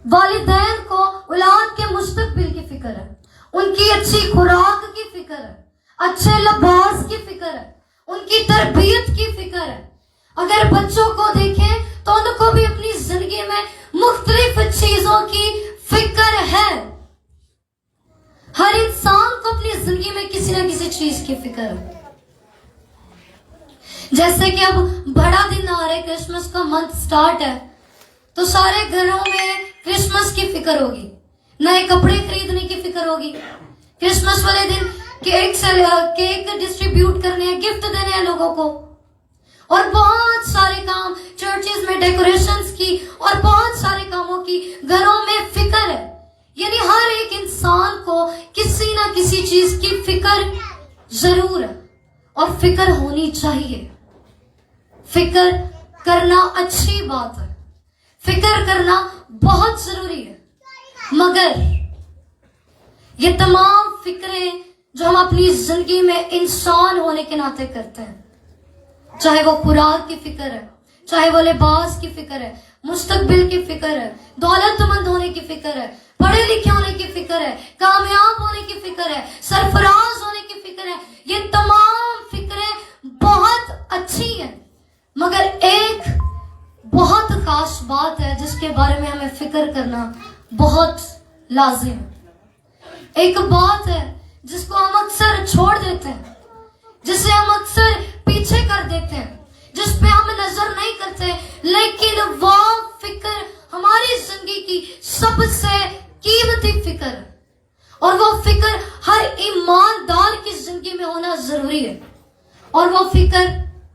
वालिदैन को औलाद के मुस्तकबिल की फिक्र है, उनकी अच्छी खुराक की फिक्र है, अच्छे लिबास की फिक्र है, उनकी तरबियत की फिक्र है। अगर बच्चों को देखें तो उनको भी अपनी जिंदगी में मुख्तलिफ चीजों की फिक्र है। हर इंसान को अपनी जिंदगी में किसी न किसी चीज की फिक्र है। जैसे कि अब बड़ा दिन आ रहा है, क्रिसमस का मंथ स्टार्ट है, तो सारे घरों में क्रिसमस की फिक्र होगी, नए कपड़े खरीदने की फिक्र होगी, क्रिसमस वाले दिन केक डिस्ट्रीब्यूट करने हैं, गिफ्ट देने हैं लोगों को, और बहुत सारे काम, चर्चेज में डेकोरेशंस की और बहुत सारे कामों की घरों में फिक्र है। यानी हर एक इंसान को किसी ना किसी चीज की फिक्र जरूर है और फिक्र होनी चाहिए। फिक्र करना अच्छी बात है, फिक्र करना बहुत जरूरी है, मगर ये तमाम फिक्रें जो हम अपनी जिंदगी में इंसान होने के नाते करते हैं, चाहे वो खुराक की फिक्र है, चाहे वो लिबास की फिक्र है, मुस्तकबिल की फिक्र है, दौलतमंद होने की फिक्र है, पढ़े लिखे होने की फिक्र है, कामयाब होने की फिक्र है, सरफराज होने की फिक्र है, ये तमाम फिक्रें बहुत अच्छी हैं, मगर एक बहुत खास बात है जिसके बारे में हमें फिक्र करना बहुत लाजिम है। एक बात है जिसको हम अक्सर छोड़ देते हैं, जिसे हम अक्सर पीछे कर देते हैं, जिस पे हम नजर नहीं करते, लेकिन वो फिक्र हमारी जिंदगी की सबसे कीमती फिक्र है, और वो फिक्र हर ईमानदार की जिंदगी में होना जरूरी है, और वो फिक्र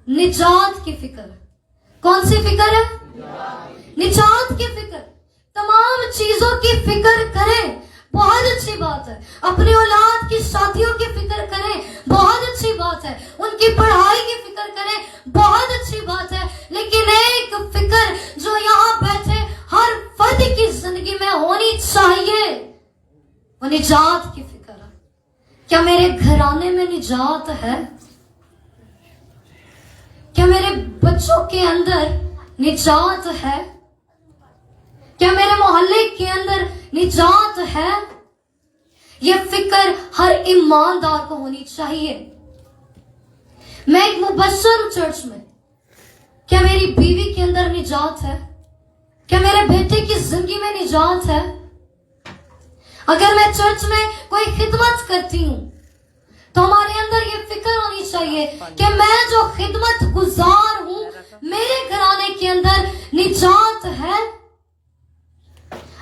निजात की फिक्र है। कौन सी फिक्र है? निजात की फिक्र। तमाम चीजों की फिक्र करें, बहुत अच्छी बात है। अपनी औलाद की शादियों की फिक्र करें, बहुत अच्छी बात है। उनकी पढ़ाई की फिक्र करें, बहुत अच्छी बात है। लेकिन एक फिक्र जो यहाँ बैठे हर फर्द की जिंदगी में होनी चाहिए, वो निजात की फिक्र है। क्या मेरे घराने में निजात है? क्या मेरे बच्चों के अंदर निजात है? क्या मेरे मोहल्ले के अंदर निजात है? यह फिक्र हर ईमानदार को होनी चाहिए। मैं एक मुबश्शिर हूं चर्च में, क्या मेरी बीवी के अंदर निजात है? क्या मेरे बेटे की जिंदगी में निजात है? अगर मैं चर्च में कोई खिदमत करती हूं तो हमारे अंदर ये फिक्र होनी चाहिए कि मैं जो खिदमत गुजार हूं, मेरे घराने के अंदर निजात है।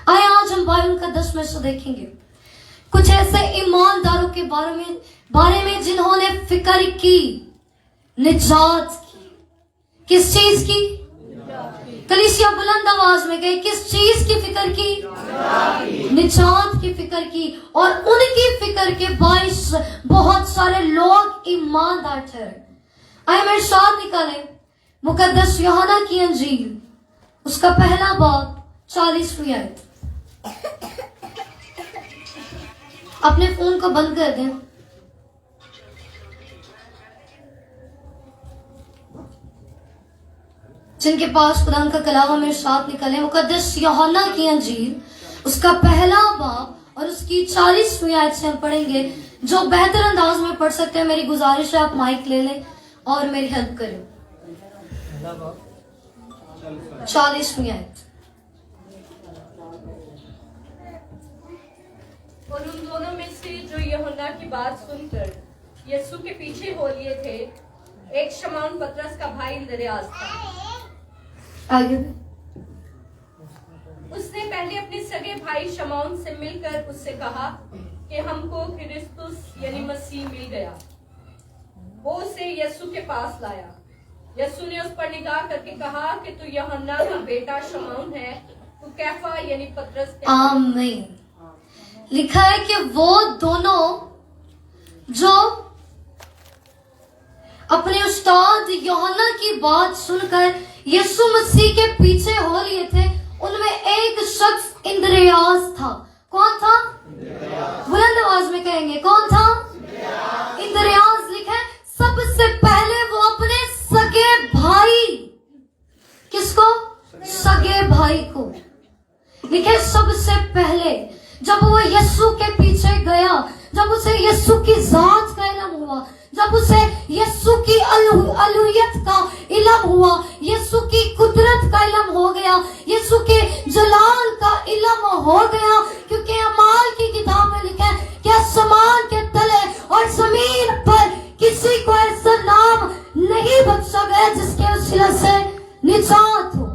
आइए आज हम बाइबल का 10 में से देखेंगे कुछ ऐसे ईमानदारों के बारे में जिन्होंने फिक्र की, निजात की। किस चीज की? कलीसिया बुलंद आवाज में गई, किस चीज की फिक्र की? निजात की फिक्र की। और उनकी फिक्र के बाइस बहुत सारे लोग ईमानदार ठहरे। आइए मैं इरशाद निकाले मुकद्दस यूहन्ना की अंजील, उसका पहला बाब 40वीं आयत। अपने फोन को बंद कर दें। जिनके पास कुरान का कलाम में इरशाद निकले, मुकद्दस यूहन्ना की अंजील उसका पहला बाब और उसकी 40वीं आयत से हम पढ़ेंगे। जो बेहतर अंदाज में पढ़ सकते हैं, मेरी गुजारिश है आप माइक ले लें और मेरी हेल्प करें। 40वीं आयत। और उन दोनों में से जो यूहन्ना की बात सुनकर यीशु के पीछे हो लिए थे, एक शमौन पतरस का भाई इंद्रियास था। आगे उसने पहले अपने सगे भाई शमौन से मिलकर उससे कहा कि हमको क्रिस्तुस यानी मसीह मिल गया। वो उसे यीशु के पास लाया। यीशु ने उस पर निगाह करके कहा कि तू यूहन्ना का बेटा शमौन है, तू कैफा यानी पतरस के। आमीन। लिखा है कि वो दोनों जो अपने उस्ताद यूहन्ना की बात सुनकर यीशु मसीह के पीछे हो लिए थे, उनमें एक शख्स इंद्रियास था। कौन था? बुलंद आवाज में कहेंगे, कौन था? इंद्रियास। लिखा है सबसे पहले वो अपने सगे भाई, किसको? सगे भाई को। देखिए सबसे पहले जब वो यीशु के पीछे गया, जब उसे यीशु की जात का इल्म हुआ, जब उसे यीशु की अलूहियत का इल्म हुआ, यीशु की कुदरत का इल्म हो गया, यीशु के जलाल का इल्म हो गया, क्योंकि अमाल की किताब में लिखा है कि आसमान के तले और जमीन पर किसी को ऐसा नाम नहीं बख्शा गया जिसके वसीले से निजात हो।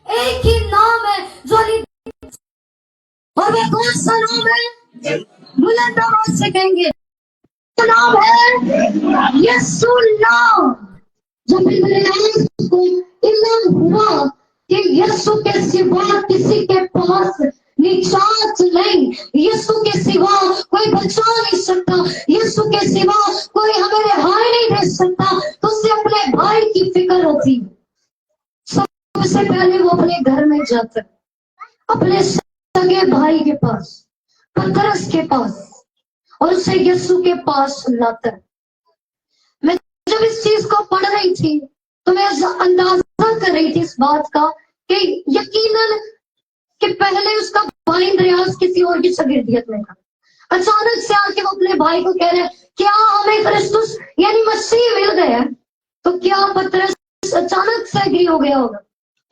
एक ही नाम है जो और वो कौन सा नाम है? बुलंद आवाज से कहेंगे, वो नाम है यीशु नाम। जब इब्राहिम को इल्म हुआ कि यीशु के सिवा किसी के पास निजात नहीं, यीशु के सिवा कोई बचा नहीं सकता, यीशु के सिवा कोई हमें रिहाई नहीं दे सकता, तो उसे अपने भाई की फिक्र होती। सबसे पहले वो अपने घर में जाता, अपने सगे भाई के पास, पतरस के पास, और उसे यीशु के पास लाता। मैं जब इस चीज को पढ़ रही थी तो मैं अंदाजा कर रही थी इस बात का कि यकीनन कि पहले उसका भाई इंद्रियास किसी और की शागिर्दियत में था। अचानक से आके वो अपने भाई को कह रहे हैं, क्या हमें क्रिस्तुस यानी मसीह मिल गया? तो क्या पतरस अचानक से एग्री हो गया होगा?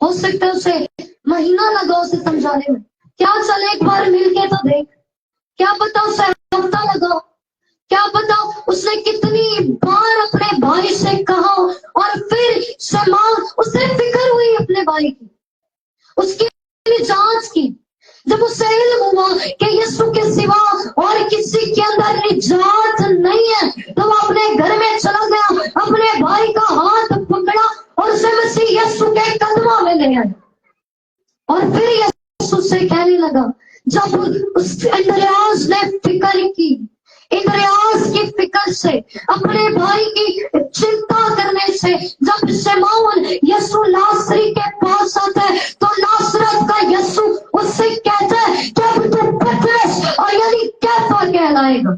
हो सकता है उसे महीना लगा उसे समझाने में, क्या चल एक बार मिल के तो देख, क्या पता उसे हफ्ता लगा, क्या पता उसने कितनी बार अपने भाई से कहा, और फिर उसे फिक्र हुई अपने भाई की, उसकी जांच की। जब उसे इल्म हुआ कि यीशु के सिवा और किसी के अंदर निजात नहीं है, तो वो अपने घर में चला गया, अपने भाई का हाथ पकड़ा और उसे मसीह यीशु के कदमों में ले आया। और फिर यीशु से कहने लगा, जब उस इंद्रियास ने फिक्र की, इंद्रियास की फिक्र से, अपने भाई की चिंता करने से, जब शमौन यीशु लासरी के पास आता है तो नासरत का यीशु उससे कहता है कि अब तू पतरस और यानी कैफा कहलाएगा।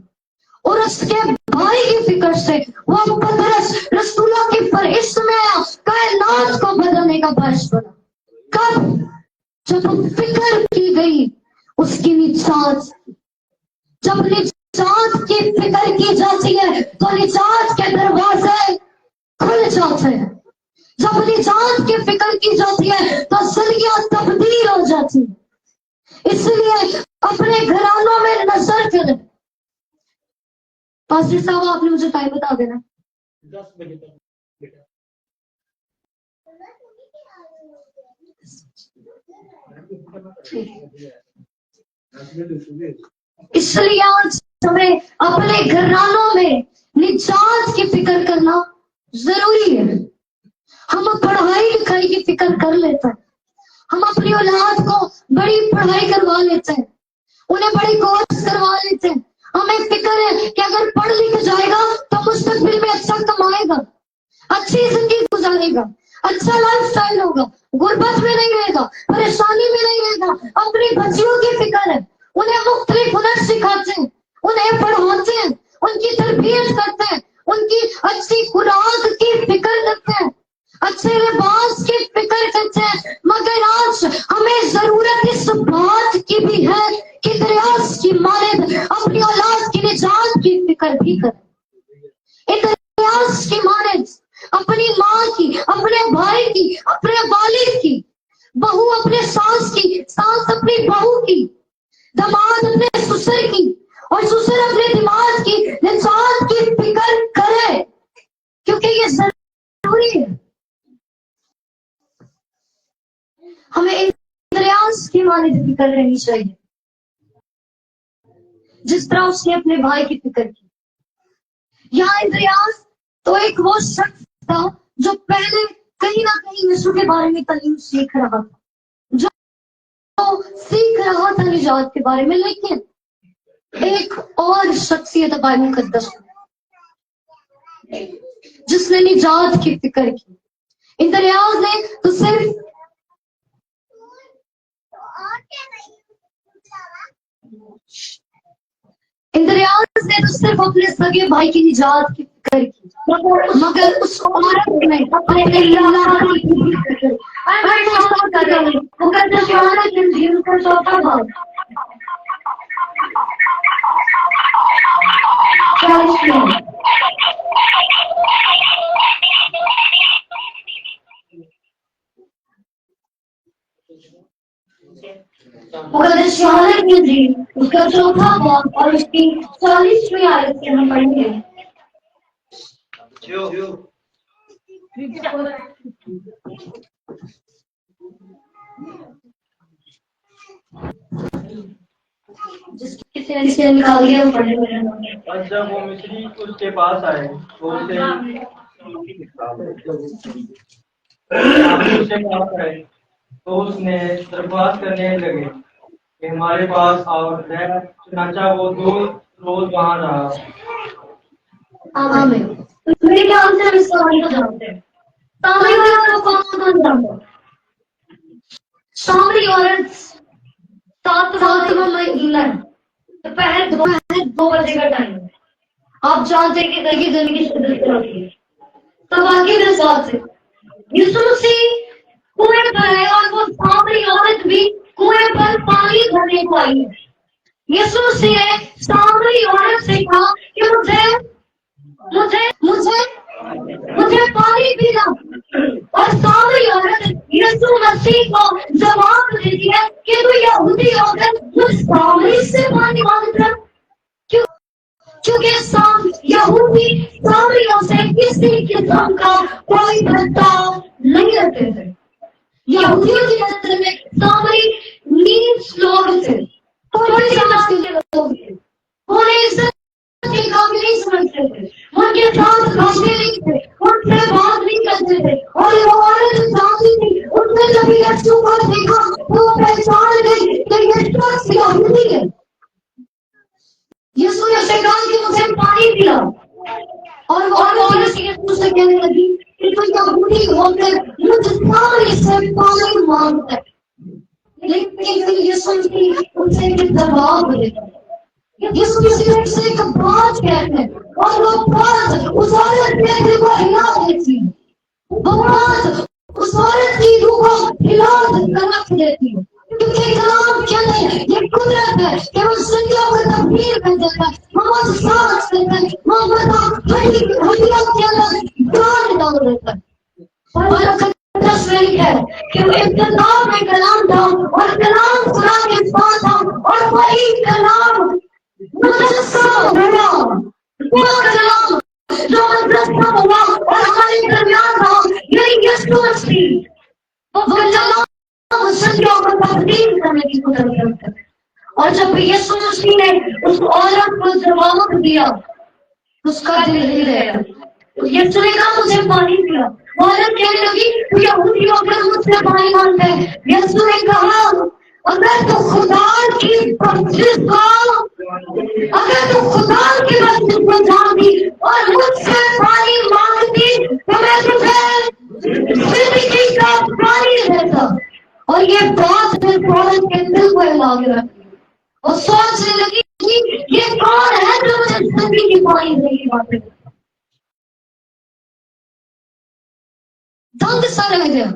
और उसके भाई की फिक्र से वो पतरस रसूलों की फहरिस्त में आया, कायनात को बदलने का बायस बना। कब? जब फिक्र की गई उसकी निजात। जब निजात की फिक्र की जाती है तो निजात के दरवाजे खुल जाते हैं। जब निजात की फिक्र की जाती है तो जिंदगियां तब्दील हो जाती है। इसलिए अपने घरानों में नजर करें। पास्टर साहब आपने मुझे टाइम बता देना। 10 बजे तक बेटा। इसलिए आज हमें अपने घरानों में निजात की फिक्र करना जरूरी है। हम पढ़ाई लिखाई की फिक्र कर लेते हैं, हम अपनी औलाद को बड़ी पढ़ाई करवा लेते हैं, उन्हें बड़ी कोर्स करवा लेते हैं। हमें फिक्र है कि अगर पढ़ लिख जाएगा तो मुस्तकबिल में अच्छा कमाएगा, अच्छी जिंदगी गुजारेगा, अच्छा लाइफ स्टाइल होगा, गुर्बत में नहीं रहेगा, परेशानी में नहीं रहेगा। अपनी बच्चियों की फिक्र है, उन्हें मुख्तलिफ हुनर सिखाते हैं, उन्हें पढ़ाते हैं, उनकी तरबियत करते हैं, उनकी अच्छी खुराक की फिक्र करते हैं, अच्छे लिबास की फिक्र करते हैं। मगर आज हमें जरूरत इस बात की भी है कि इंद्रियास की मानद अपनी औलाद की निजात की फिक्र भी करें। इंद्रियास की मानद अपनी माँ की, अपने भाई की, अपने वालिद की, बहू अपने सास की, सास अपनी बहू की, दामाद अपने ससुर की, और ससुर अपने दिमाग की निजात की फिक्र करे, क्योंकि ये जरूरी है। हमें इंद्रियास की मानद फिक्र रहनी चाहिए, जिस तरह उसने अपने भाई की फिक्र की। यहाँ इंद्रियास तो एक वो शख्स था जो पहले कहीं ना कहीं यीशु के बारे में तालीम सीख रहा था, जो सीख रहा था निजात के बारे में। लेकिन एक और शख्सियत है बाइबल मुकद्दस जिसने निजात की फिक्र की। इंद्रियास ने तो सिर्फ इंद्रियास ने तो सिर्फ अपने सगे भाई की निजात की फिक्र की, मगर उस औरत ने अपने अल्लाह की फिक्र की। उसका चौथा भाग 40 में। मुकद्दस यूहन्ना की इंजील उसका चौथा भाग और उसकी 40वीं आयत से हम पढ़ेंगे। जिससे निकाल दिया हम पढ़ेंगे। और जब वो मिस्री उसके पास आए तो उसने दरख्वास्त करने लगे कि हमारे पास आओ। चुनाचा वो 2 रोज वहां रहा। आमीन। मेरे ख्याल से हम इस कहानी को जानते हैं। सामरी वाला को कौन जानता है? सामरी औरत 7वां महीना दोपहर 2 बजे का टाइम है। आप जानते हैं कि कहीं जमीन की शिद्दत होती है। तब आगे मेरे साथ से यीशु मसीह कुएं पर है और वो सामरी औरत भी कुएं पर पानी भरने को आई है। यीशु मसीह ने सामरी औरत से कहा कि मुझे पानी पीना। और सामरी औरत यीशु मसीह को जवाब देती है कि तू यहूदी होकर मुझ सामरी से पानी मांगता। क्योंकि यहूदी सामरियों से किसी किस्म का कोई बर्ताव नहीं रखते थे। यहूदियों की नजर में सामरी नीच लोग थे, थोड़ी समझ के लोग थे। उन्हें इज्जत के काबिल नहीं समझते थे, उनके साथ खाते नहीं थे, उनसे बात नहीं करते थे। और वो औरत जानती थी, उसने जब यीशु को देखा तो पहचान गई कि ये शख्स यहूदी है। यीशु ने उसे कहा कि मुझे पानी पिला। और वो औरत यीशु से कहने लगी कि तू यहूदी होकर मुझ सामरी से पानी मांगता है। लेकिन फिर यीशु की उसे एक जवाब देता है। यीशु से एक बात कहते हैं और वो बात उस औरत के दिल को हिला देती है। वो बात उस औरत की रूह को हिला कर रख देती है। क्योंकि कलाम क्या है? ये कुदरत है कि वो जिंदगियों को तब्दील कर देता है। मोहम्मद सांस देता है, मोहम्मद हड्डियों के अंदर जान डाल देता है। और तस्वीर है कि इब्तिदा में कलाम था और कलाम खुदा के पास था और वही कलाम मुजस्सम हुआ। वो कलाम जो मुजस्सम हुआ और हमारे दरमियान था, यही यीशु मसीह। वो कलाम जिंदगियों को तब्दील करने की कुदरत है। और जब यीशु मसीह ने उस औरत को जवाब दिया, उसका दिल हिल गया। यीशु ने कहा मुझे पानी पिला। औरत कहने लगी तू यहूदी होकर मुझसे पानी मांगता है। यीशु ने कहा अगर तू खुदा की बख्शिश को जानती और मुझसे पानी मांगती तो मैं तुझे जिंदगी का पानी देता। और ये बात औरत के दिल को हिला के रखी और सोचने लगी कि ये कौन है जो मुझे जिंदगी की पानी देने की बात करता। दंग सा रह गया।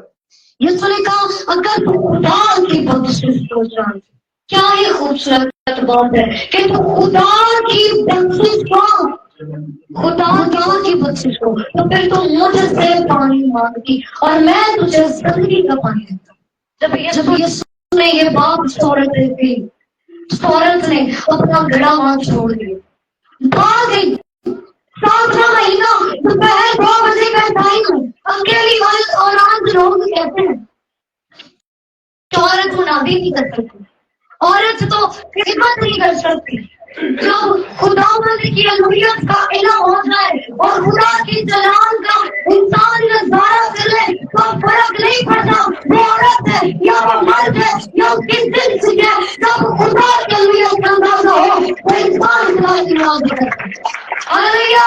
यीशु ने कहा अगर तू खुदा की बख्शिश को जानती, क्या ये खूबसूरत बात है कि तू खुदा की बख्शिश को तो फिर तू मुझसे पानी मांगती और मैं तुझे जिंदगी का पानी देता। जब यीशु ने ये बात उस औरत से की, उस औरत ने अपना घड़ा वहां छोड़ दिया, भाग गई। 7वां महीना दोपहर 2 बजे का टाइम है। अकेली औरत और आज लोग कहते हैं कि औरत मुनादी नहीं कर सकती, औरत तो खिदमत नहीं कर सकती। जब खुदावंद की अलूहियत का इल्म हो जाए और खुदा की जलाल का इंसान नजारा करे तो फर्क नहीं पड़ता वो औरत है या वो मर्द है या उसकी जिंदगी है। जब खुदा की अलूहियत का अंदाजा हो वो इंसान खुदा की राज करता है। हालेलुया।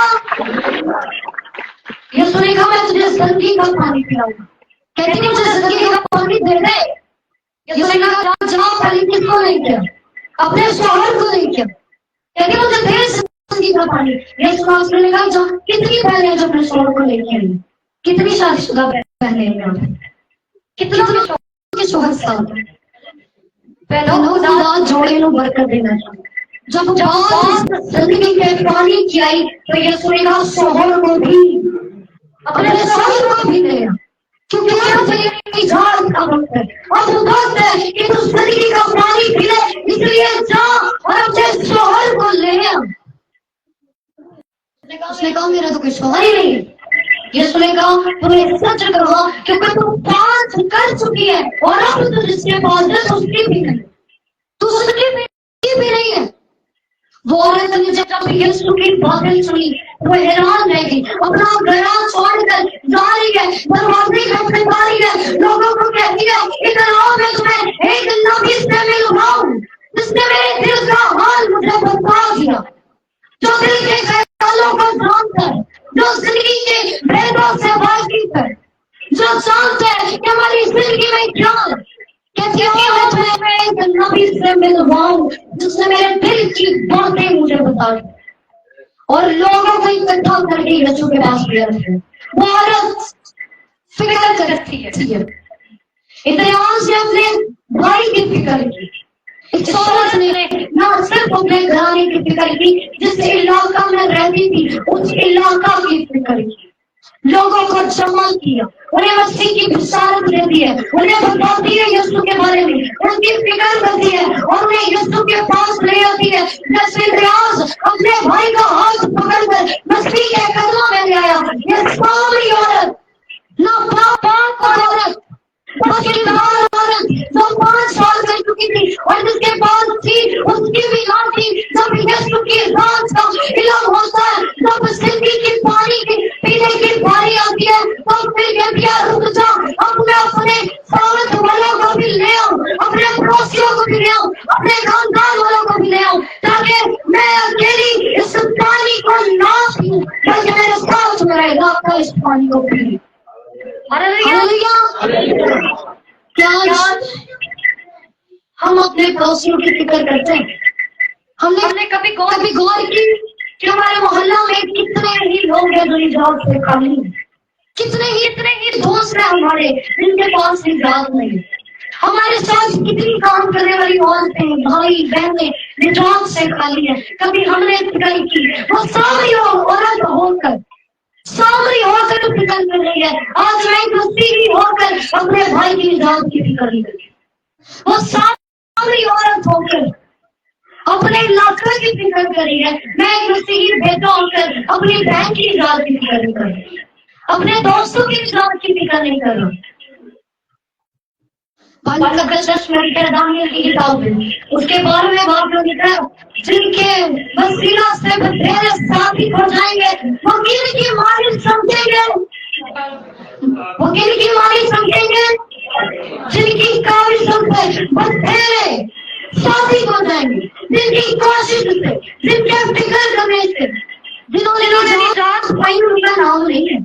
यीशु ने कहा मैं तुझे जिंदगी का पानी पिलाऊंगा। कहती मुझे जिंदगी का पानी दे दे। यीशु ने कहा जाओ पहले किसको लेके अपने शोहर को लेके। कहती मुझे दे जिंदगी का पानी। यीशु ने कहा जो कितनी बहनें जो अपने शोहर को लेके आई, कितनी शादीशुदा बहनें हैं, कितने के शोहर साथ है। पहला खुदा जोड़े नु बरकत देना चाहिए। जब बात जिंदगी के पानी की आई तो यीशु ने कहा शोहर को भी अपने साथ को भी ले आ, क्योंकि आज ये झाड़ का वक्त है और वो वक्त है कि तू जिंदगी का पानी पी ले, इसलिए जा और अपने शोहर को ले आ। उसने कहा मेरा तो कोई शोहर ही नहीं है। यीशु ने कहा तूने सच कहा क्योंकि तू पाप कर चुकी है और अब तू जिसके पास है तो उसकी भी नहीं, तू उसकी भी नहीं है। वो औरत ने जब यीशु की बातें सुनी वो हैरान रह गई, अपना गला छोड़कर जा रही है, दरवाजे खटखटा रही है, लोगों को कहती है इधर आओ मैं तुम्हें एक नबी से मिलवाऊं जिसने मेरे दिल का हाल मुझे बता दिया, जो दिल के ख्यालों को जानकर, जो जिंदगी के भेदों से वाकिफ है, जो जानता है कि हमारी जिंदगी में क्या है। कहती है मैं तुम्हें एक नबी से मिलवाऊं जिसने मेरे दिल की बातें मुझे बता दी। और लोगों को इकट्ठा करके यीशु के पास ले आते हैं। वो औरत फिक्र करती है, इत्मीनान से अपने भाई की फिक्र की। इस औरत ने न सिर्फ अपने घराने की फिक्र की, जिस इलाका में रहती थी उस इलाका की फिक्र की, लोगों को जमा किया, उन्हें मसीह की बिशारत देती है, उन्हें बताती है यीशु के बारे में, उनकी फिक्र करती है और उन्हें यीशु के पास ले आती है। जैसे रियाज अपने भाई का हाथ पकड़कर मसीह के कदमों में ले आया। ये सारी औरत ना पाक औरत, औरत जो 5 साल कर चुकी थी और जिसके पास थी उसकी भी ना थी। जब यीशु की रात का इल्म होता है, जब जिंदगी की पानी की पीने की बारी आती है, तो फिर कहती है रुक जा, अपने साथ वालों को भी ले आओ, अपने पड़ोसियों को भी ले आओ, अपने खानदान वालों को भी ले आओ, ताकि मैं अकेली इस पानी को ना पीऊं, बल्कि मेरे साथ मेरा इलाका इस पानी को पी। क्या हम अपने पड़ोसियों की फिक्र करते हैं? हमने कभी गौर की कि हमारे मोहल्ला में कितने ही लोग हैं जो निजात से खाली हैं, कितने ही दोस्त हैं हमारे जिनके पास निजात नहीं। हमारे साथ कितनी काम करने वाली औरतें, भाई बहनें निजात से खाली है, कभी हमने फिक्र की? वो सारी औरत होकर फिक्र कर रही है। आज मैं मसीही होकर अपने भाई की निजात की फिक्र नहीं करी, वो सारी औरत होकर अपने इलाके की फिक्र कर रही है। मैं एक मसीही बेटा होकर अपनी बहन की निजात की फिक्र नहीं कर रही, अपने दोस्तों की निजात की फिक्र नहीं कर रहा। दानियल की किताब में उसके बारे में बात में लिखा है, जिनके वसीला से बथेरे साथी हो जाएंगे वो किनकी मालिक समझेंगे, जिनकी काविशों से बथेरे साथी हो जाएंगे, जिनकी कोशिश से, जिनके फिक्र करने से, जिन्होंने निजात पाई उनका नाम नहीं है,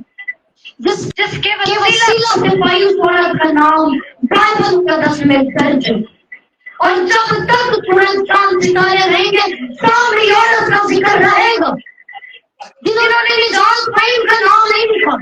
जिसके वसीला से पाई उस औरत का नाम बाइबल मुकद्दस में दर्ज है। और जब तक सूरज चांद सितारे रहेंगे सारी औरत का जिक्र रहेगा। जिन्होंने निजात पाई उनका नाम नहीं लिखा,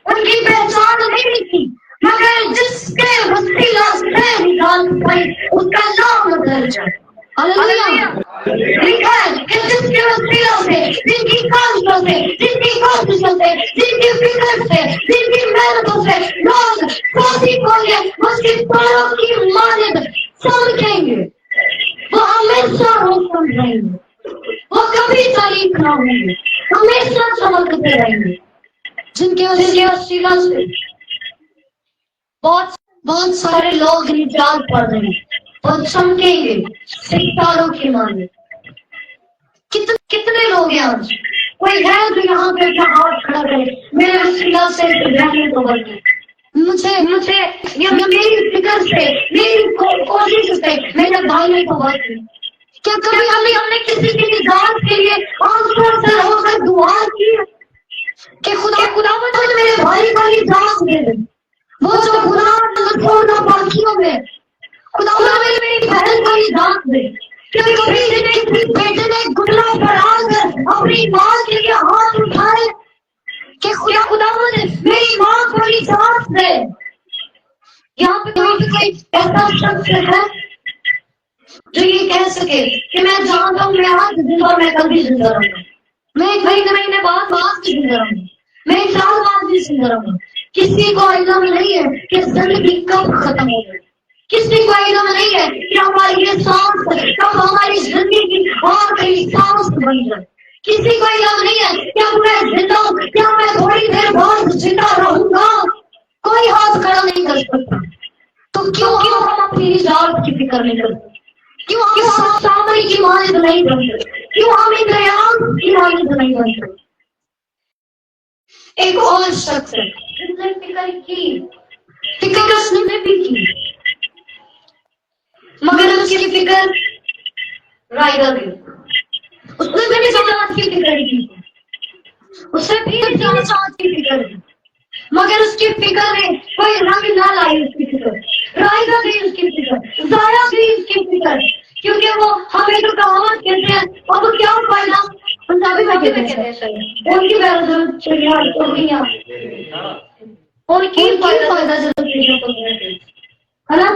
उनकी पहचान नहीं लिखी, मगर जिसके वसीला से निजात पाई उसका नाम दर्ज है। लिखा है कि जिसके वसीला से, जिनकी काविशों से, जिनकी कोशिशों से, जिनकी फिक्र से, जिनकी मेहनतों से लोग साथी होंगे, उसकी तारों की मानिंद समझेंगे, वो हमेशा रोशन रहेंगे, वो कभी तारीफ ना होंगे, हमेशा चमकते रहेंगे। जिनके वसीला से बहुत सारे लोग निजात पा रहे हैं और चमकेंगे सितारों की माने। कितने लोग हैं आज? कोई है जो यहाँ पे हाथ खड़ा करे मेरे वसीला से रहने को बल्कि मुझे मेरी फिक्र से, मेरी कोशिश से मेरे भाई को बल्कि क्या कभी हमने किसी की निजात के लिए आंसू से होकर दुआ की कि खुदा मुझे मेरे भाई को निजात दे दे, वो जो गुनाह बाकियों में खुदा मेरी बहन को निजात दे। कभी बेटे ने गुटला बढ़ाकर अपनी माँ के लिए हाथ उठाए कि खुदा मुझे मेरी माँ को निजात दे। यहाँ पे कोई ऐसा शख्स है सके कि मैं जानता हूँ मैं आज जिंदा और मैं कल भी जिंदा रहूंगा, मैं एक महीने बाद भी जिंदा रहूंगा, मैं एक साल बाद भी जिंदा रहूंगा। किसी को इल्म नहीं है कि जिंदगी कब खत्म हो गई, किसी को इल्म नहीं है कि हमारी ये सांस कब हमारी जिंदगी की आखिरी सांस बन जाए, किसी को इल्म नहीं है कि अब मैं जिंदा हूँ, क्या मैं थोड़ी देर बाद जिंदा रहूंगा, कोई हाथ खड़ा नहीं कर सकता। तो क्यों हम अपनी निजात की फिक्र नहीं करते, क्यों हम सामने की मालिक नहीं बनते, क्यों हम इंद्रियान की मालिक नहीं बनते। एक और शख्स है जिसने फिक्र उसने भी की, मगर उसकी फिक्र राइडर की, उसने भी जमात की फिक्र की, उसने भी जमात की फिक्र की, मगर उसकी फिक्र में कोई रंग ना लाई, उसकी फिक्र राइडर भी उसकी फिक्र, जाया भी उसकी फिक्र, क्योंकि वो हमें तो कहावत कहते हैं, अब क्या फायदा, पंजाबी में कहते हैं उनकी जरूरत चिड़िया उनकी फायदा जरूरत है ना।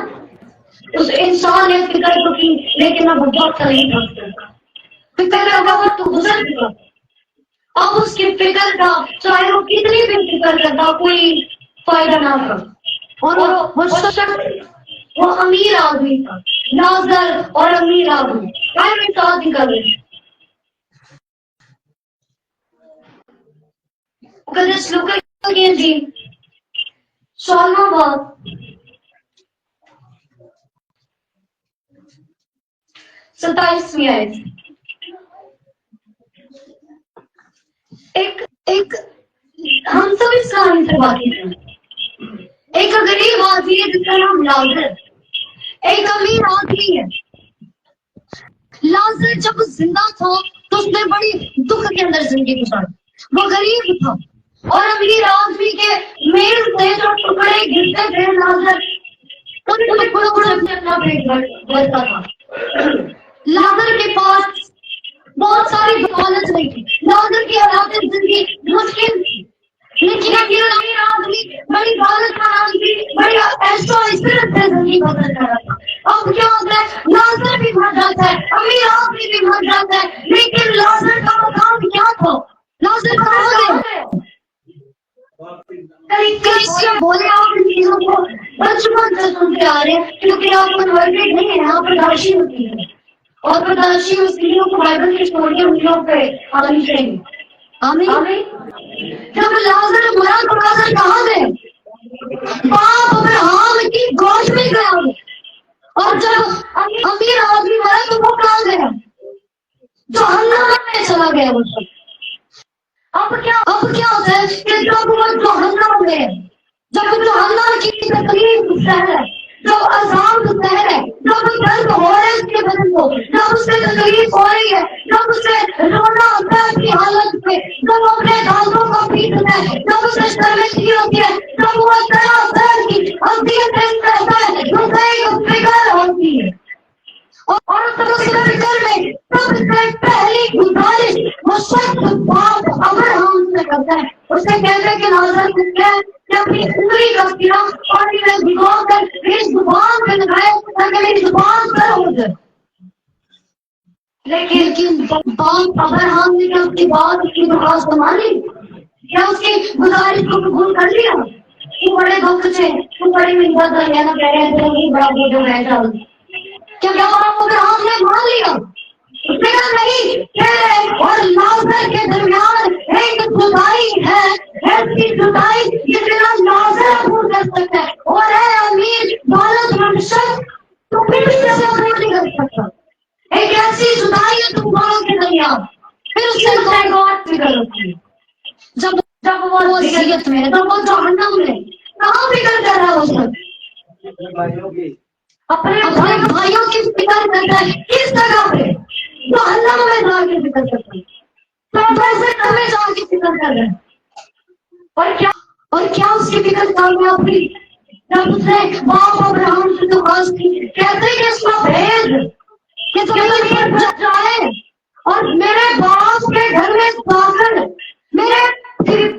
उस इंसान ने फिक्र तो की, लेकिन अब वक्त नहीं था, फिक्र का वक्त तो गुजर चुका। अब उसकी फिक्र का चाहे वो कितनी भी फिक्र करता कोई फायदा ना था। और वो अमीर आदमी था, नाजर और अमीर आदमी साथ निकल गए। This look again ji, Salmanabad 27वीं आयत। एक हम सब इस कहानी से वाकिफ हैं। एक गरीब आदमी है जिसका नाम लाजर, एक अमीर आदमी है। लाजर जब जिंदा था तो उसने बड़ी दुख के अंदर जिंदगी गुजारी, वो गरीब था और अमीर आदमी के मेल से जो टुकड़े गिरते थे लाजर उन टुकड़ों से अपना पेट भरता था। लाजर के पास बहुत सारी दौलत नहीं थी, लाजर की हालात जिंदगी मुश्किल थी, लेकिन अमीर आदमी बड़ी दौलत का आदमी बड़ी ऐशो इज्जत से जिंदगी बसर कर रहा था। अब क्या होता है, लाजर भी मर जाता है, अमीर आदमी भी मर जाता है, लेकिन लाजर का मकान क्या था, लाजर कहाँ गए? बोले आप इन चीजों को बचपन से सुनते आ रहे हैं, क्योंकि आप कन्वर्टेड नहीं है, यहाँ पर दाशी होती है और प्रदर्शी मुस्लिमों को बाइबल की स्टोरियां उन लोगों पे आनी चाहिए। आमीन। जब लाजर मरा तो लाजर कहाँ गए? बाप अब्राहम की गोद में गया, और जब अमीर आदमी मरा तो वो कहाँ गया? जहन्नम में चला गया वो सब। अब क्या होता है कि जब वो जहन्नम में, जब जहन्नम की तकलीफ सहर, जब अजाब सहर है, जब दर्द हो रहा है उसके बदन को, जब उससे तकलीफ हो रही है, जब उसे रोना होता है अपनी हालत पे, जब अपने दांतों को पीटता है, जब उसे शर्मिंदगी होती है, जब वो तरह तरह की अज़ियतें सहता है, उसे एक फिक्र होती है। और फिक्र में सबसे पहली गुजारिश वो शख्स बाप अब्राहम से करता है, उसे कहते हैं कि लाजर कि अपनी उंगली का सिरा और इन्हें भिगोकर मेरी जुबान पे लगाए ताकि मेरी जुबान पर हो जाए। लेकिन बाप अब्राहम ने क्या उसकी बात, उसकी दरख्वास्त मानी? क्या उसकी गुजारिश को कबूल कर लिया? वो बड़े दुख से, वो बड़ी मिन्नत है ना, कह रहे थे बड़ा बोझ है चल, क्या बाप अब्राहम ने मान लिया? उसने कहा नहीं, और लाजर के दरमियान एक जुदाई है, ऐसी जुदाई जितना लाजर पूर्ण कर सकता है, और है अमीर दौलतमंद शख्स तो फिर से पूर्ण नहीं कर सकता। एक ऐसी जुदाई है तुम दोनों के दरमियान। फिर उससे गौर फिक्र होती है, जब वो अज़ियत में, जब वो जहन्नम में, कहाँ फिक्र कर रहा है वो सब? अपने भाइयों की फिक्र करता है, किस जगह पे? जहन्नम में जाके फिक्र करता है, तो में जाके फिक्र कर रहा है। और क्या उसकी फिक्र कामयाब हुई? जब उसने बाप अब्राहम से दरख्वास्त की, कहते कि इसका भेद कि जमीन पर जाए और मेरे बाप के घर में जाकर मेरे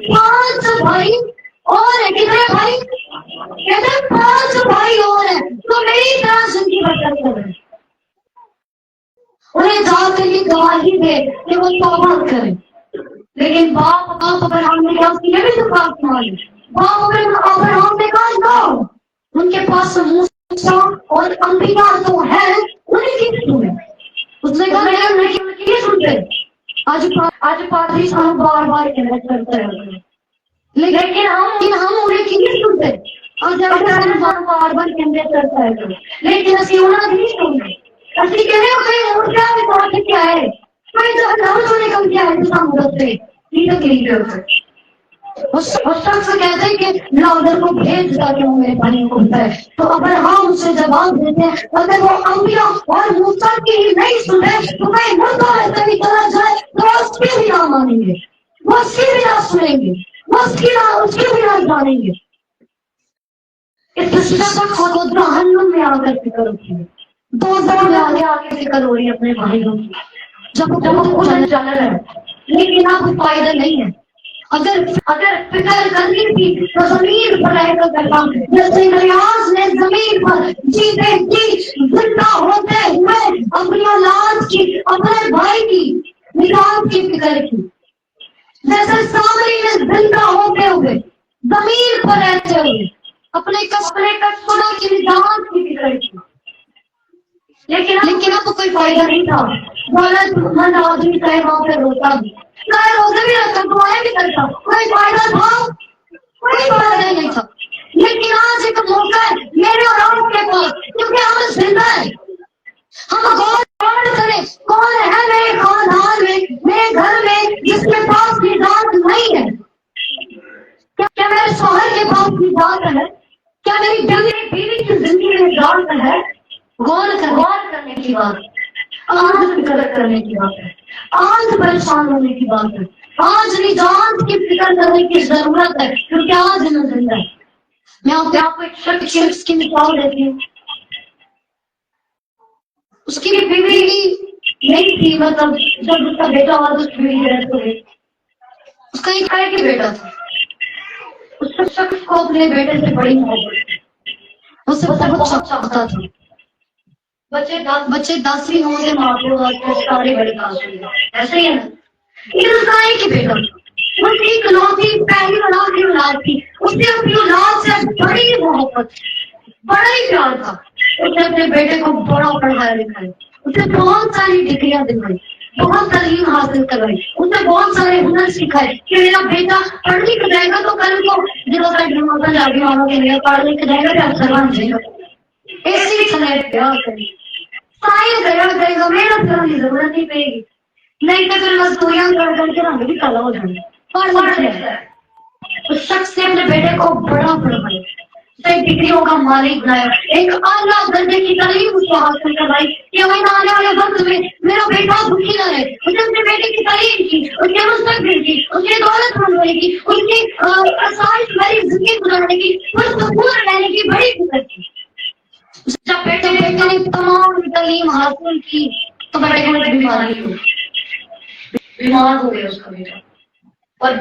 5 भाई और कितने भाई, कहते 5 भाई और हैं तो मेरी तरह जिंदगी बसर कर रहे हैं। उन्हें जाकर ये गवाही दे कि वो तौबा करें। लेकिन बाप अब्राहम ने कहा, उसकी ये भी तो बात मानी। बाप अब्राहम ने कहा नो, उनके पास मूसा और अंबिया तो है, उन्हीं की सुने। उसने कहा नहीं सुनते। आज पादरी साहब बार बार कहना करते हैं, लेकिन हम उन्हें क्यों सुनते? आज बार बार कहते करता है, लेकिन असि उन्हें नहीं सुनते। असि कहने कोई और क्या बात क्या है, कोई तो नाम सुनने का क्या है, सामने ये तो कहीं करते। उस शख्स कहते हैं कि लादर को भेज ताकि वो मेरे पानी को बताए। तो अगर हम उससे जवाब देते हैं, अगर वो अंबिया और मूसा की ही नहीं सुने तो कहीं मुर्दा रहते भी चला जाए तो उसकी भी ना मानेंगे, वो उसकी भी ना सुनेंगे, वो उसकी भी ना जानेंगे। इस शख्स को जहन्नुम में आकर फिक्र होती है, दो में आके फिक्र हो रही है अपने भाइयों की, जब कुछ चल रहा है, लेकिन अब फायदा नहीं है। अगर फिक्र करनी थी तो जमीन पर रहकर करता, जैसे इलियास ने जमीन पर जीते जी जिंदा होते हुए अपनी औलाद की, अपने भाई की निजात की फिक्र की, जैसे सामरी ने जिंदा होते हुए जमीन पर रहते हुए अपने कस्बों की निजात की फिक्र की। लेकिन अब कोई फायदा नहीं था। दौलतमंद आदमी चाहे वहां पर रोता भी, चाहे रोजे भी रखता, दुआएं भी करता, कोई फायदा था? कोई फायदा नहीं था। लेकिन आज एक मौका है मेरे और आपके पास, क्योंकि हम जिंदा है। हम गौर करें कौन है मेरे खानदान में, मेरे घर में जिसके पास निजात नहीं है। क्या मेरे शौहर के पास निजात है? क्या मेरी बीवी की जिंदगी में निजात है? गौर करने की बात, आज फिक्र करने की बात है, आज परेशान होने की बात है, आज निजात की फिक्र करने की जरूरत है, क्योंकि आज न जिंदा है। मैं आपको एक शख्स की मिसाल देती हूँ। उसकी बीवी नहीं थी, मतलब जब उसका बेटा हुआ तो उसकी बीवी डेथ हो गई। उसका एक बेटा था। उस शख्स को अपने बेटे से बड़ी मोहब्बत थी, उससे बहुत चाहता था। बच्चे 10वीं होंगे, माँ को सारे बड़े पास हुए, ऐसे ही है ना। लेकिन उसका एक ही बेटा था, उसकी इकलौती पहली औलाद थी। उससे अपनी औलाद से बड़ी मोहब्बत, बड़ा ही प्यार था। उसने अपने बेटे को बड़ा पढ़ाया लिखाया, उसे बहुत सारी डिग्रियां दिलवाई, बहुत तालीम हासिल करवाई, उसे बहुत सारे हुनर सिखाए कि मेरा बेटा पढ़ लिख जाएगा तो कल को जाके मानो कि मेरा पढ़ लिख जाएगा तो अफसर बन जाएगा। ऐसी समय प्यार करें, साइंस करेगा, मेहनत करने की जरूरत नहीं पड़ेगी, नहीं तो फिर मजदूरियां कर करके रंग भी काला हो जाएंगे। उस शख्स ने अपने बेटे को बड़ा पढ़ाया, उसे डिग्रियों का मालिक बनाया, एक आला दर्जे की तालीम उसको हासिल करवाई कि आने वाले वक्त में मेरा बेटा दुखी न रहे। उसने अपने बेटे की तालीम की, उसके मुस्तकबिल की, उसकी दौलत बनवाने की, उसकी आसाइश भरी जिंदगी गुजारने की, पुरसकून रहने की बड़ी फिक्र की। जब बेटे ने तमाम तालीम हासिल की तो बेटे को बीमार हो गया उसका बेटा, और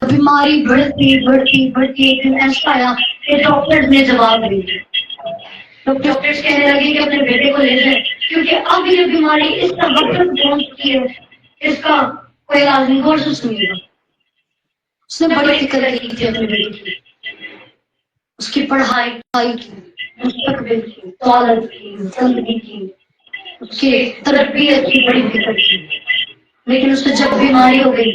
बीमारी बढ़ती एक दिन ऐसा आया कि डॉक्टर्स ने जवाब दे दिया। तो डॉक्टर्स कहने लगे कि अपने बेटे को ले जाए, क्योंकि अब ये बीमारी इस वक्त तक पहुंच चुकी है, इसका कोई इलाज नहीं, गौर से सुनिएगा। उसने बड़ी फिक्र की थी अपने बेटे की, उसकी पढ़ाई की, मुस्तकबिल की, दौलत की, जिंदगी की, उसकी तरबियत की बड़ी फिक्र की। लेकिन उससे जब बीमारी हो गई,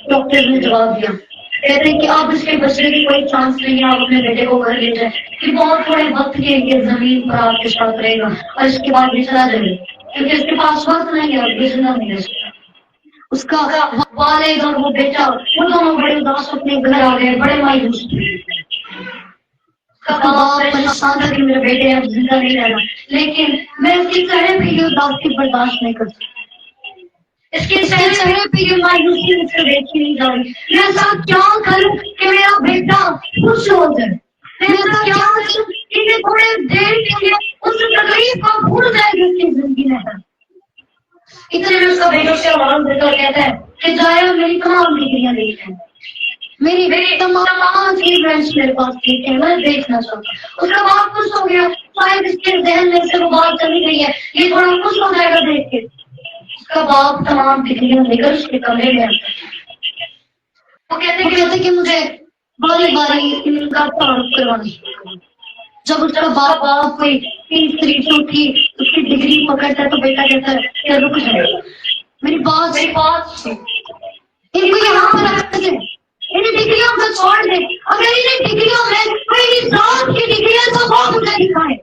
डॉक्टर ने जवाब दिया, कहते हैं कि अब इसके बचने की कोई चांस नहीं है, आप अपने बेटे को घर ले जाए, कि बहुत थोड़े वक्त के लिए जमीन पर आपके साथ रहेगा और इसके बाद भी चला जाएगा, क्योंकि इसके पास वक्त नहीं है, जिंदा नहीं रह सकता। उसका वालिद और वो बेटा, वो दोनों बड़े उदास अपने घर आ गए, बड़े मायूस थे। परेशान था कि मेरे बेटे अब जिंदा नहीं रहना, लेकिन मैं उसकी चेहरे पे ये उदासी बर्दाश्त नहीं कर सकती। इसके चेहरे पे ये मायूसी मुझसे देखी नहीं जा रही। मैं ऐसा क्या करूं कि मेरा बेटा खुश हो जाए, मैं ऐसा क्या करूं कि थोड़े देर के लिए उस तकलीफ को भूल जाए जो उसकी जिंदगी में है। इतने में उसका बेटा से आवाज देकर कहता है कि जाया मेरी तमाम डिग्रियां देख है, मेरी तमाम अचीवमेंट्स मेरे पास ठीक है, मैं देखना चाहता। उसका बाप खुश हो गया, शायद इसके जहन में से वो बात चली गई है, ये थोड़ा खुश हो जाएगा देख के। کا باپ تمام ڈگریاں لے کر اس کے کمرے میں آتا ہے. وہ کہتے کہ مجھے باری باری ان کا تعارف کروانا. جب اس کا باپ کوئی تیسری چوتھی اس کی ڈگری پکڑتا ہے تو بیٹا کہتا ہے کہ رک جائے, میری بات ان کو یہاں پر رکھ دیں, ان ڈگریوں کو چھوڑ دیں. اگر ان ڈگریوں میں کوئی ذات کی ڈگری ہے تو وہ مجھے دکھائے,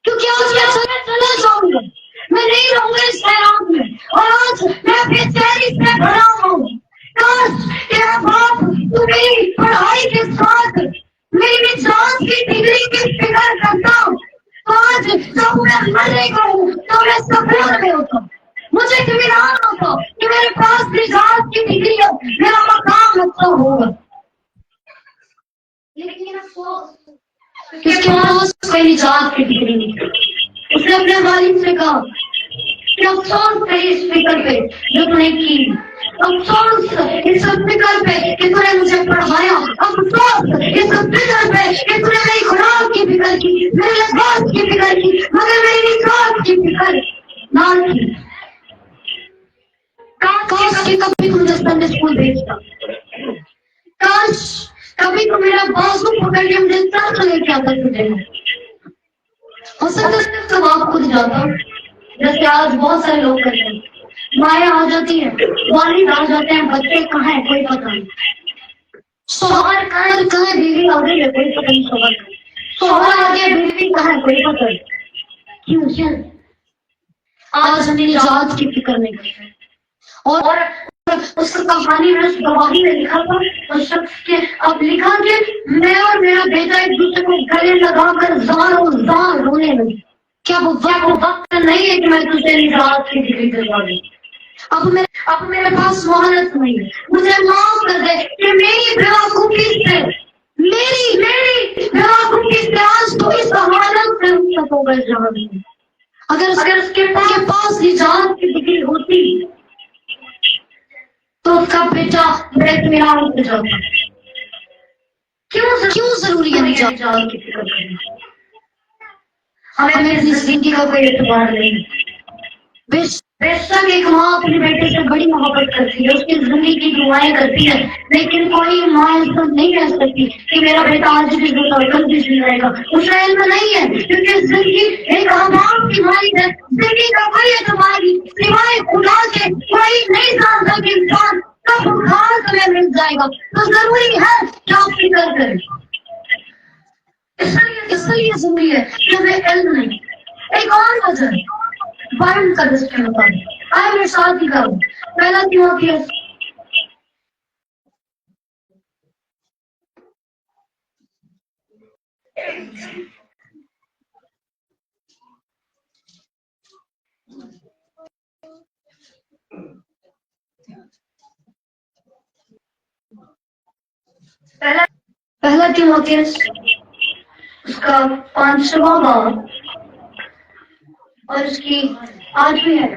کیونکہ آج میں چلا جاؤں گا, میں نہیں رہوں گا اس حیران میں. اور آج میں بے چینی سے بھرا ہوں. کاش تیرا باپ تو میری پڑھائی کے ساتھ میری ذات کی ڈگری کی فکر کرتا ہوں. آج جب میں مرنے کا ہوں تو میں سکون میں ہوتا ہوں. مجھے اطمینان ہوتا کہ میرے پاس بھی ذات کی ڈگری ہے, میرا مقام اچھا ہوگا. لیکن کس کے پاس کوئی ذات کی ڈگری نہیں. اس نے اپنے والد سے کہا کہ افسوس ہے اس فکر پہ جو تم نے کی, افسوس اس فکر پہ کہ تم نے مجھے پڑھایا, افسوس اس فکر پہ کہ تم نے میری خوراک کی فکر کی, میرے لباس کی فکر کی, مگر میری ذات کی فکر نہ کی. کاش کہ کبھی تم نے سنڈے اسکول بھیجتا, کاش کبھی تو میرا بازو پکڑ کے مجھے سر لے کے آتا تجھے. ہو سکتا ہے تو آپ خود جاتا, جیسے آج بہت سارے لوگ کرتے ہیں. مائیں آ جاتی ہیں, والد آ جاتے ہیں, بچے کہاں ہیں کوئی پتہ نہیں. شوہر کہاں ہے, بیوی آ گئی ہے کوئی پتہ نہیں. شوہر آ گیا, بیوی کہاں ہے کوئی پتہ نہیں. کیوں آج ہم نے ذات کی فکر نہیں کرتے. اور اس کہانی میں, اس گواہی میں لکھا تھا اس شخص کے, اب لکھا کہ میں اور میرا بیٹا ایک دوسرے کو گلے لگا کر زار رونے لگے. کیا وہ وقت نہیں ہے کہ میں تجھے ذات کی ڈگری دلوا دوں. اب میرے پاس مہارت نہیں ہے, مجھے معاف کر دے کہ میری بیوقوفی سے آج تو اس حالت سے تک ہو گئے جہاں بھی. اگر اس کے پاس ذات کی ڈگری ہوتی تو اس کا بیٹا بے اطمینان ہو جاتا. کیوں ضروری ہے ذات کی فکر کرنا؟ ہمیں میری زندگی کا کوئی اعتبار نہیں. بے شک ایک ماں اپنے بیٹے سے بڑی محبت کرتی ہے, اس کی زندگی کی دعائیں کرتی ہے, لیکن کوئی ماں ایسا نہیں کہہ سکتی کہ میرا بیٹا آج بھی زندہ کل بھی زندہ رہے گا. اس کا علم نہیں ہے, کیونکہ زندگی ایک عوام کی مالک ہے. زندگی کا کوئی اعتبار نہیں سوائے خدا کے. کوئی نہیں جانتا کہ انسان کب خاص میں مل جائے گا. تو ضروری ہے کہ آپ فکر کریں. اس لیے ضروری ہے کہ ہمیں علم نہیں. ایک اور وجہ بائبل کا دس کے مطابق آئے میرے ساتھ ہی کروں. پہلا تیموتھیوس پہلا تیموتھیوس اس کا 5واں باب اور اس کی 8ویں ہے.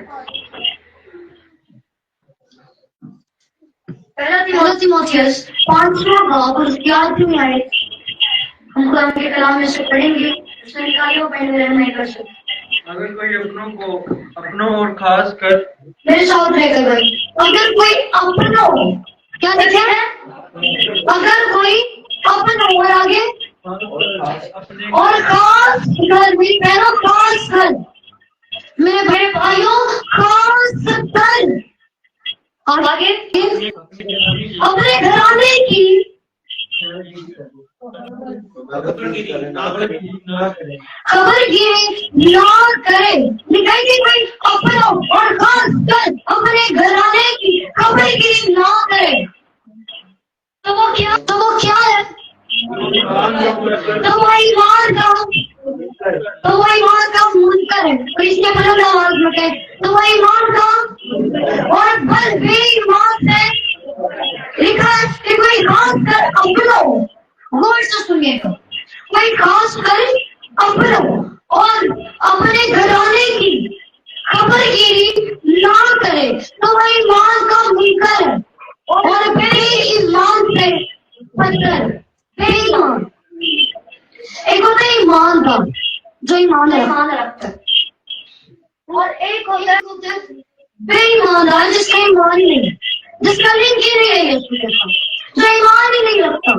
پہلا تیموتھیوس 5واں باب اور اس کی 8ویں ہے. ہم قرآن کے کلام میں سے پڑھیں گے, اس میں نکالیوں پہلے رحم نہیں کر سکتے. اگر کوئی اپنوں اور خاص کر میرے ساتھ رہ کر بھائی, اگر کوئی اپنا ہو, کیا دیکھیں اگر کوئی اپنا ہو, اور آگے اور خاص کر بھی پہلا خاص کر میرے بڑے بھائیوں خاص کر اور آگے اپنے گھرانے کی خبر گیری نہ کرے. لکھائی کہ کوئی اپنا اور خاص کر اپنے گھرانے کی خبر گیری نہ کرے. تو وہ کیا ہے؟ تو وہ ایمان کا منکر ہے. تو اس کے بلند آواز میں کہے تو وہ ایمان کا اور بل بے ایمان سے لکھا ہے کہ کوئی خاص کر اپنا ہو. غور سے سنیے گا, کوئی خاص کر اپنا اور اپنے گھرانے کی خبر گیری نہ کرے تو وہ ایمان کا منکر ہے اور بے ایمان سے بدتر. بے ایمان ایک ہوتا ہے ایمان کا جو ایمان رکھتا ہے, اور ایک ہوتا ہے बेईमानदार जिसका ईमान ही नहीं, जिसका लिंक ही नहीं है यीशु के साथ, जो ईमान ही नहीं रखता।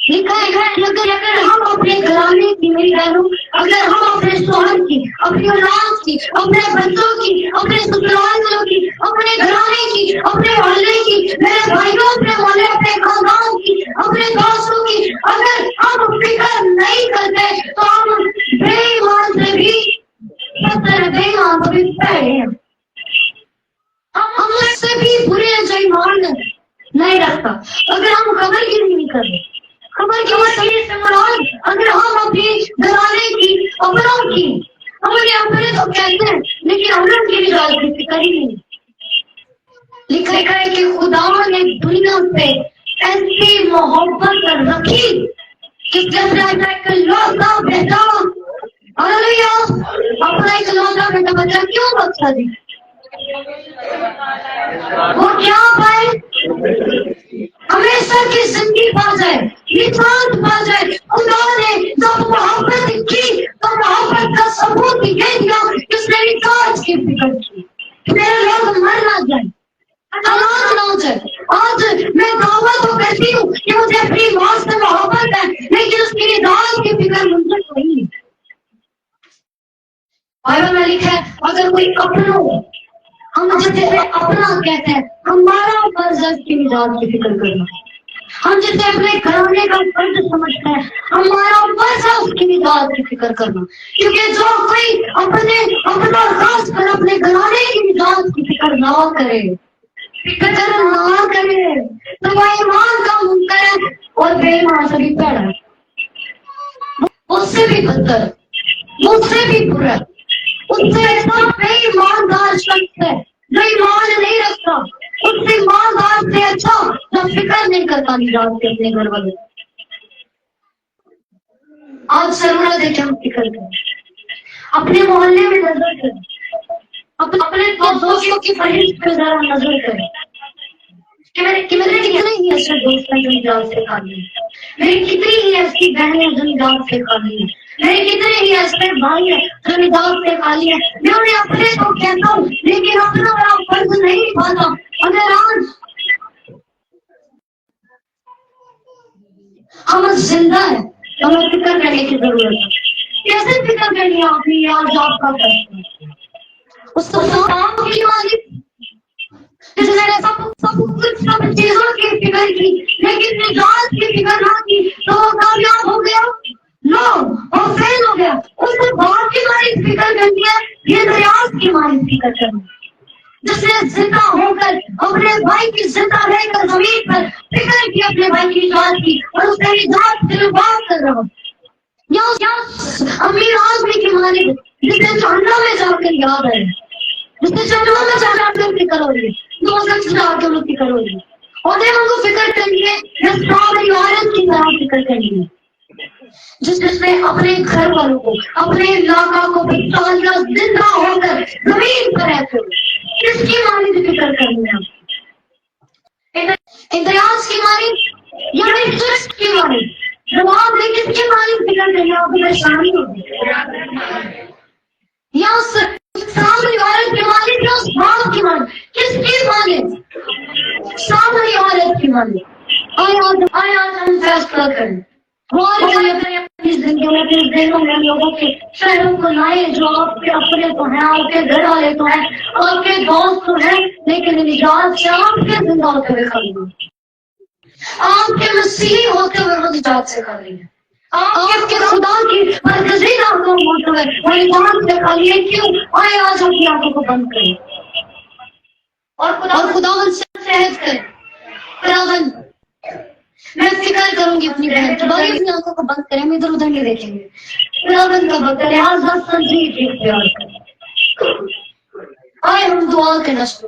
लिखा है अगर हम अपने घराने की, मेरी बहनों, अगर हम अपने शोहर की, अपनी औलाद की, अपने बच्चों की, अपने ससुराल वालों की, अपने घराने की, अपने मोहल्ले की, मेरे भाइयों, अपने मोहल्ले, अपने खानदान की, अपने दोस्तों की, अगर हम फिक्र नहीं करते तो हम बेईमान से भी बेईमान से भी पहले हैं। हम उससे भी बुरे हैं जो ईमान नहीं रखता। अगर हम कब्र की नहीं कर रहे, खबर की सही इस्तेमाल, अगर हम अपनी घराने की, अपनों की, हमारे अपने तो कहते हैं लेकिन हम लोग की निजात की फिक्र ही नहीं। लिखा है कि खुदा ने दुनिया पे ऐसी मोहब्बत रखी कि अपना इकलौता बेटा, हालेलुया, अपना इकलौता बेटा बच्चा क्यों बख्शा दी? वो क्या पाए? हमेशा की जिंदगी पा जाए, निजात पा जाए। खुदा ने जब मोहब्बत की तो मोहब्बत का सबूत ये दिया कि उसने निजात की फिक्र की, मेरे लोग मर ना जाए, हलाक ना हो जाए। आज मैं दावा तो करती हूँ कि मुझे अपनी माँ से मोहब्बत है, लेकिन उसकी निजात की फिक्र मुझे कोई नहीं। बाइबल में लिखा है अगर कोई अपनों, हम जिसे अपना कहते हैं, हमारा फर्ज है उसकी निजात की फिक्र करना। हम जिसे अपने घराने का फर्ज समझते हैं, हमारा फर्ज है उसकी निजात की फिक्र करना। क्योंकि जो कोई अपना खास कर अपने घराने की निजात की फिक्र ना करे, फिक्र ना करे, तो वह ईमान का मुनकर है और बेईमान से भी पैड़ा है, उससे भी बदतर, उससे भी बुरा, उससे ऐसा बेईमानदार शख्स है जो ईमान नहीं रखता, उससे ईमानदार से अच्छा जो फिक्र नहीं करता निजात के अपने घर वाले। आज जरूरत है कि हम फिक्र करें, अपने मोहल्ले में नजर करें, अपने दोस्तों की फरिश्त पे जरा नजर करें कि मेरे कितने ही ऐसे दोस्त हैं जो निजात से खाली हैं, मेरी कितनी ही ऐसी बहनें जो निजात से खाली हैं, मेरे कितने ही ऐसे भाई हैं जो निजात से खाली हैं। मैं उन्हें अपने को कहता हूँ लेकिन अपना बड़ा फर्ज नहीं निभाता। अगर आज हम जिंदा है तो हमें फिक्र करने की जरूरत है। कैसे फिक्र करनी है आपने? आज आपका फैसला उस काम की मालिक जिसने सब चीजों की फिक्र की लेकिन निजात की फिक्र ना की तो वो कामयाब हो गया? नो, वो फेल हो गया। उसने बाप की मालिक फिक्र करनी है, ये नियाज की मालिक फिक्र करनी है, जिसने जिंदा होकर अपने भाई की जिंदा रहकर जमीन पर फिक्र की अपने भाई की निजात की और उसने निजात से बात कर रहा हूँ। या अमीर आदमी की मालिक जिसे जहन्नम में जाकर याद है, जिसने जंगलों में जाकर फिक्र हो रही है, दोस्त जाकर फिक्र हो रही है, और उनको फिक्र करनी है या सारी औरत की तरह फिक्र करनी है जिसने अपने घर वालों को, अपने इलाका को बचाया, जिंदा होकर जमीन पर रहते हो। किसकी मालिक फिक्र करनी है? इंतजाज की मालिक या ट्रस्ट की मालिक? जवाब दे, किसकी मालिक फिक्र करनी है? आपको परेशानी होगी या उस सामने औरत की मालिक या उस बाप की मालिक? किसकी मालिक? सामने औरत की मालिक। आया हम फैसला करें, गौर करें अपनी जिंदगी में, अपने दिलों में लोगों के शहरों को लाए जो आपके अपने तो हैं, आपके घर वाले तो हैं, आपके दोस्त तो हैं, लेकिन निजात से आपके जिंदा होते हुए खाली है, आपके मसीह होते हुए वो निजात से खाली है, आपके खुदा की मरकजी आंखों होते हुए वो निजात से खाली है। क्यों? आए आज अपनी आंखों को बंद करें और खुदा से सहज करें। खुदावन, मैं फिक्र करूंगी अपनी बहन की, बाकी अपनी आंखों को बंद करें, हम इधर उधर नहीं देखेंगे। खुदावन का वक्त है, आज बस संजीव प्यार करें। आए हम दुआ करना शुरू